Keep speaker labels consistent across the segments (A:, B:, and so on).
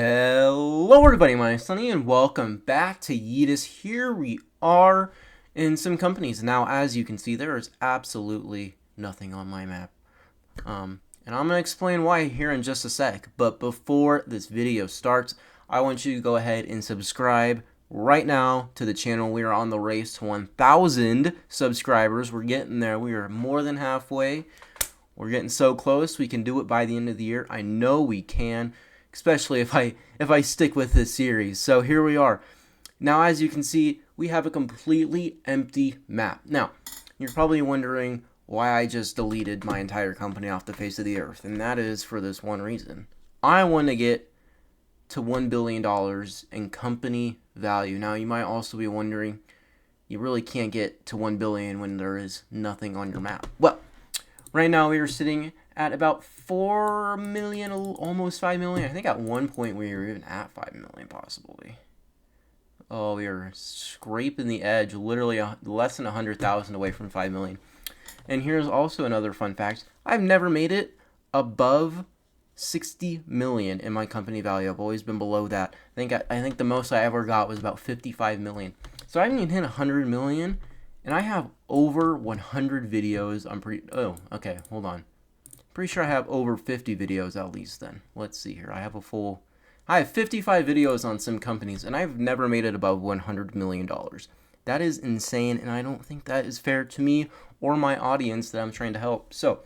A: Hello everybody, my name's Sunny and welcome back to Yeetus. Here we are in some companies. Now as you can see, there is absolutely nothing on my map. And I'm going to explain why here in just a sec. But before this video starts, I want you to go ahead and subscribe right now to the channel. We are on the race to 1,000 subscribers. We're getting there. We are more than halfway. We're getting so close. We can do it by the end of the year. I know we can, especially if I stick with this series. So here we are. Now, as you can see, we have a completely empty map. Now, you're probably wondering why I just deleted my entire company off the face of the earth, and that is for this one reason. I want to get to $1 billion in company value. Now, you might also be wondering, you really can't get to 1 billion when there is nothing on your map. Well, right now we are sitting at about 4 million, almost 5 million. I think at one point we were even at 5 million possibly. Oh, we are scraping the edge, literally less than 100,000 away from 5 million. And here's also another fun fact. I've never made it above 60 million in my company value. I've always been below that. I think the most I ever got was about 55 million. So I haven't even hit 100 million, and I have over 100 videos. Okay, hold on. Pretty sure I have over 50 videos at least then. Let's see here. I have 55 videos on some companies, and I've never made it above $100 million. That is insane, and I don't think that is fair to me or my audience that I'm trying to help. So,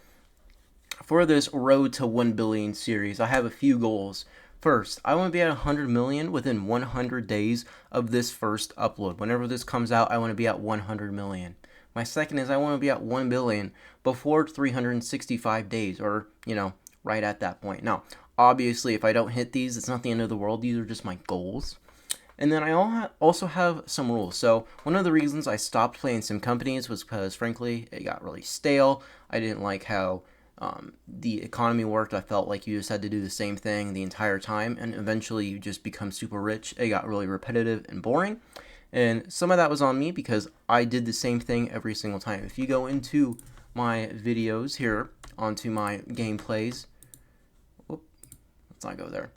A: for this Road to 1 Billion series, I have a few goals. First, I want to be at 100 million within 100 days of this first upload. Whenever this comes out, I want to be at 100 million. My second is I want to be at 1 billion before 365 days, or, right at that point. Now, obviously, if I don't hit these, it's not the end of the world. These are just my goals. And then I also have some rules. So one of the reasons I stopped playing some companies was because, frankly, it got really stale. I didn't like how the economy worked. I felt like you just had to do the same thing the entire time, and eventually you just become super rich. It got really repetitive and boring. And some of that was on me because I did the same thing every single time. If you go into my videos here, onto my gameplays, let's not go there.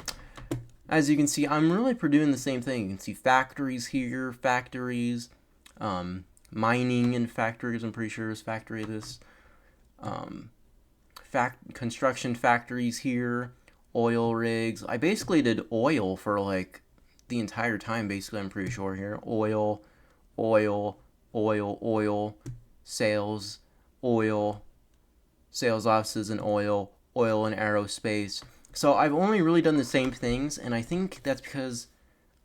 A: As you can see, I'm really doing the same thing. You can see factories here, factories, mining in factories, I'm pretty sure is factory this. Construction factories here, oil rigs. I basically did oil for like the entire time, basically, I'm pretty sure here. Oil, sales, sales offices and oil and aerospace. So I've only really done the same things, and I think that's because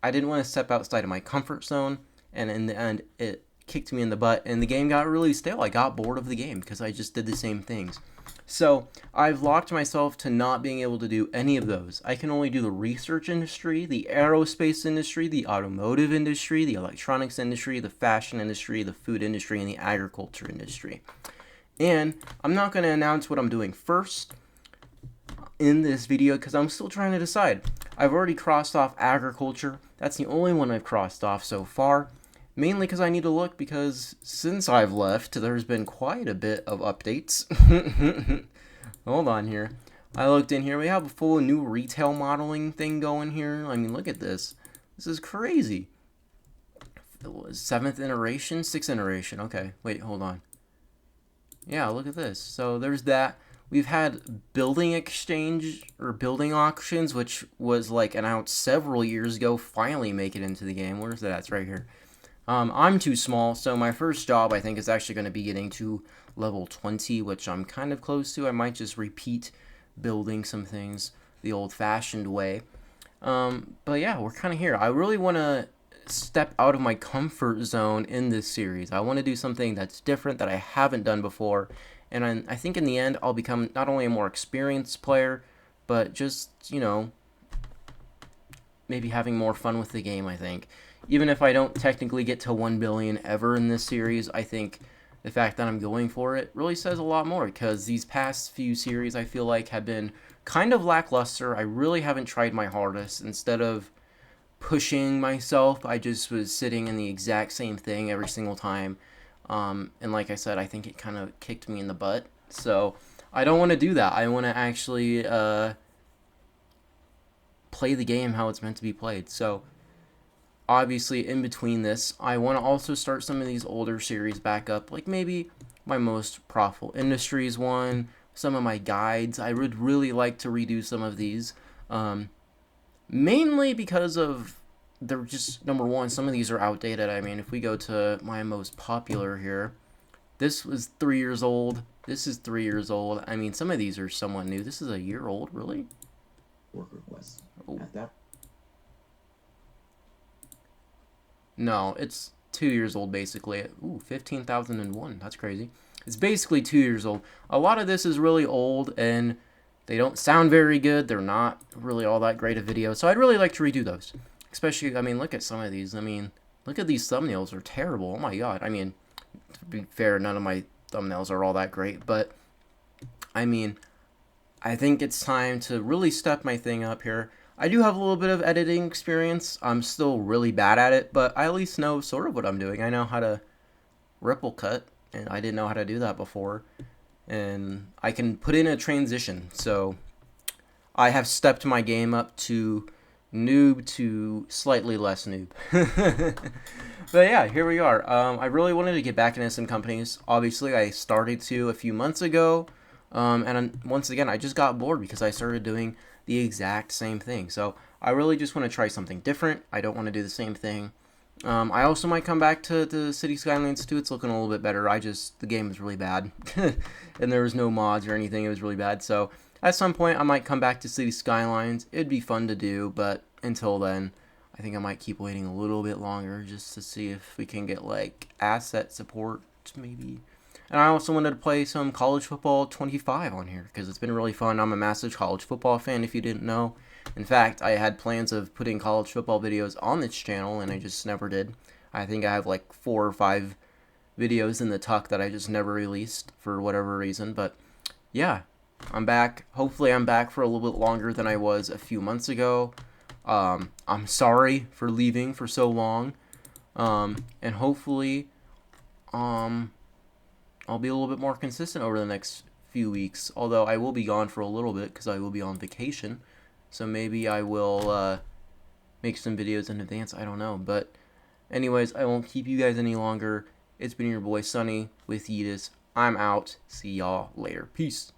A: I didn't want to step outside of my comfort zone, and in the end, it kicked me in the butt, and the game got really stale. I got bored of the game because I just did the same things. So I've locked myself to not being able to do any of those. I can only do the research industry, the aerospace industry, the automotive industry, the electronics industry, the fashion industry, the food industry, and the agriculture industry. And I'm not going to announce what I'm doing first in this video because I'm still trying to decide. I've already crossed off agriculture. That's the only one I've crossed off so far. Mainly because I need to look, because since I've left, there's been quite a bit of updates. Hold on here. I looked in here. We have a full new retail modeling thing going here. I mean, look at this. This is crazy. 7th iteration? 6th iteration. Okay. Wait, hold on. Yeah, look at this. So there's that. We've had building exchange or building auctions, which was like announced several years ago, finally make it into the game. Where's that? It's right here. I'm too small, so my first job I think is actually going to be getting to level 20, which I'm kind of close to. I might just repeat building some things the old-fashioned way. But yeah, we're kind of here. I really want to step out of my comfort zone in this series. I want to do something that's different that I haven't done before, and I think in the end I'll become not only a more experienced player, but just, maybe having more fun with the game, I think. Even if I don't technically get to 1 billion ever in this series, I think the fact that I'm going for it really says a lot more, because these past few series I feel like have been kind of lackluster. I really haven't tried my hardest. Instead of pushing myself, I just was sitting in the exact same thing every single time. And like I said, I think it kind of kicked me in the butt. So I don't want to do that. I want to actually play the game how it's meant to be played. So obviously in between this, I want to also start some of these older series back up, like maybe my most profitable industries one, some of my guides. I would really like to redo some of these, mainly because of they're just, number one, some of these are outdated. I mean, if we go to my most popular here, this was 3 years old. This is 3 years old. I mean, some of these are somewhat new. This is a year old, really?
B: Work request.
A: Oh.
B: At that.
A: No, it's 2 years old basically. Ooh, 15,001. That's crazy. It's basically 2 years old. A lot of this is really old and they don't sound very good. They're not really all that great of videos. So I'd really like to redo those. Especially, I mean, look at some of these. I mean, look at these thumbnails. They're terrible. Oh my god. I mean, to be fair, none of my thumbnails are all that great. But, I mean, I think it's time to really step my thing up here. I do have a little bit of editing experience. I'm still really bad at it, but I at least know sort of what I'm doing. I know how to ripple cut, and I didn't know how to do that before. And I can put in a transition, so I have stepped my game up to noob to slightly less noob. But yeah, here we are. I really wanted to get back into some companies. Obviously, I started to a few months ago. And once again, I just got bored because I started doing the exact same thing. So I really just want to try something different. I don't want to do the same thing. I also might come back to the City Skylines too. It's looking a little bit better. The game is really bad. And there was no mods or anything. It was really bad. So at some point, I might come back to City Skylines. It'd be fun to do, but until then, I think I might keep waiting a little bit longer just to see if we can get like asset support maybe. And I also wanted to play some College Football 25 on here because it's been really fun. I'm a massive college football fan if you didn't know. In fact, I had plans of putting college football videos on this channel and I just never did. I think I have like 4 or 5 videos in the tuck that I just never released for whatever reason. But yeah, I'm back. Hopefully I'm back for a little bit longer than I was a few months ago. I'm sorry for leaving for so long. And hopefully I'll be a little bit more consistent over the next few weeks. Although I will be gone for a little bit because I will be on vacation. So maybe I will make some videos in advance. I don't know. But anyways, I won't keep you guys any longer. It's been your boy Sunny with Yeetus. I'm out. See y'all later. Peace.